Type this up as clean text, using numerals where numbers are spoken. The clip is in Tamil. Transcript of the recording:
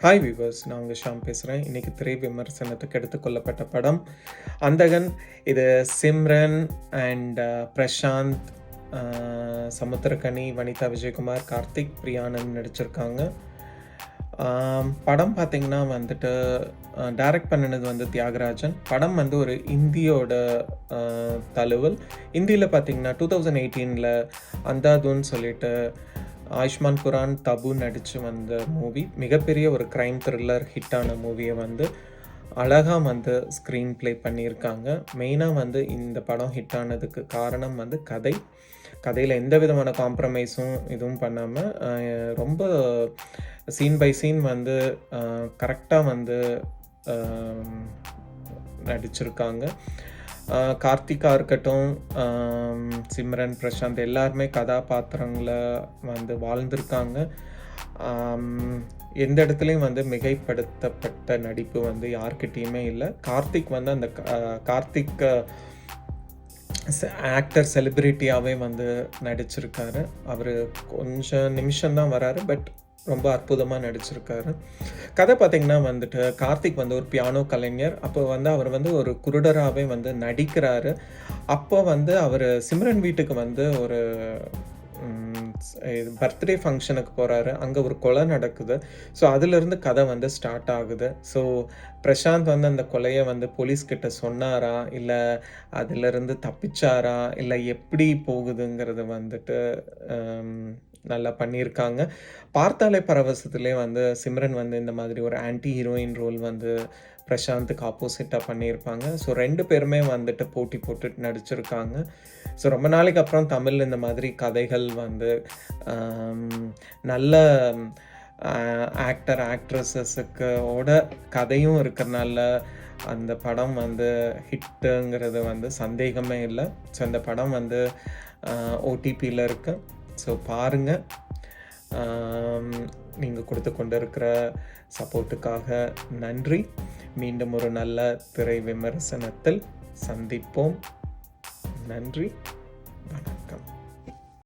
ஹாய் வீவர்ஸ், நான் உங்கள் ஷாம் பேசுகிறேன். இன்றைக்கி திரை விமர்சனத்துக்கு எடுத்துக்கொள்ளப்பட்ட படம் அந்தகன். இது சிம்ரன் அண்ட் பிரசாந்த், சமுத்திரக்கனி, வனிதா விஜயகுமார், கார்த்திக், பிரியானந்த் நடிச்சிருக்காங்க. படம் பார்த்திங்கன்னா வந்துட்டு டைரக்ட் பண்ணினது வந்து தியாகராஜன். படம் வந்து ஒரு இந்தியோட தழுவல். இந்தியில் பார்த்திங்கன்னா 2018 அந்தாதுன்னு சொல்லிட்டு ஆயுஷ்மான் குரான், தபு நடித்து வந்த மூவி. மிகப்பெரிய ஒரு க்ரைம் த்ரில்லர் ஹிட்டான மூவியை வந்து அழகாக வந்து ஸ்க்ரீன் ப்ளே பண்ணியிருக்காங்க. மெயினாக வந்து இந்த படம் ஹிட் ஆனதுக்கு காரணம் வந்து கதையில் எந்த விதமான காம்ப்ரமைஸும் இதுவும் பண்ணாமல் ரொம்ப சீன் பை சீன் வந்து கரெக்டாக வந்து நடிச்சிருக்காங்க. கார்த்திகா இருக்கட்டும், சிம்ரன், பிரசாந்த் எல்லாருமே கதாபாத்திரங்களை வந்து வாழ்ந்திருக்காங்க. எந்த இடத்துலையும் வந்து மிகைப்படுத்தப்பட்ட நடிப்பு வந்து யார்கிட்டையுமே இல்லை. கார்த்திக் வந்து அந்த கார்த்திக் ஆக்டர் செலிப்ரிட்டியாகவே வந்து நடிச்சிருக்காரு. அவர் கொஞ்சம் நிமிஷம்தான் வராரு, பட் ரொம்ப அற்புதமாக நடிச்சிருக்காரு. கதை பார்த்திங்கன்னா வந்துட்டு கார்த்திக் வந்து ஒரு பியானோ கலைஞர். அப்போ வந்து அவர் வந்து ஒரு குருடராகவே வந்து நடிக்கிறாரு. அப்போ வந்து அவர் சிம்ரன் வீட்டுக்கு வந்து ஒரு பர்த்டே ஃபங்க்ஷனுக்கு போகிறாரு. அங்கே ஒரு கொலை நடக்குது. ஸோ அதிலிருந்து கதை வந்து ஸ்டார்ட் ஆகுது. ஸோ பிரசாந்த் வந்து அந்த கொலையை வந்து போலீஸ்கிட்ட சொன்னாரா, இல்லை அதிலிருந்து தப்பிச்சாரா, இல்லை எப்படி போகுதுங்கிறது வந்துட்டு நல்லா பண்ணியிருக்காங்க. பார்த்தாலே பரவசத்துலேயே வந்து சிம்ரன் வந்து இந்த மாதிரி ஒரு ஆன்டி ஹீரோயின் ரோல் வந்து பிரசாந்துக்கு ஆப்போசிட்டாக பண்ணியிருப்பாங்க. ஸோ 2 பேருமே வந்துட்டு போட்டி போட்டுட்டு நடிச்சிருக்காங்க. ஸோ ரொம்ப நாளைக்கு அப்புறம் தமிழ் இந்த மாதிரி கதைகள் வந்து நல்ல ஆக்ட்ரஸஸுக்கோட கதையும் இருக்கிறனால அந்த படம் வந்து ஹிட்டுங்கிறது வந்து சந்தேகமே இல்லை. ஸோ அந்த படம் வந்து ஓடிபியில் இருக்குது. ஸோ பாருங்கள். நீங்கள் கொடுத்து கொண்டு இருக்கிற சப்போர்ட்டுக்காக நன்றி. மீண்டும் ஒரு நல்ல திரை விமர்சனத்தில் சந்திப்போம். நன்றி, வணக்கம்.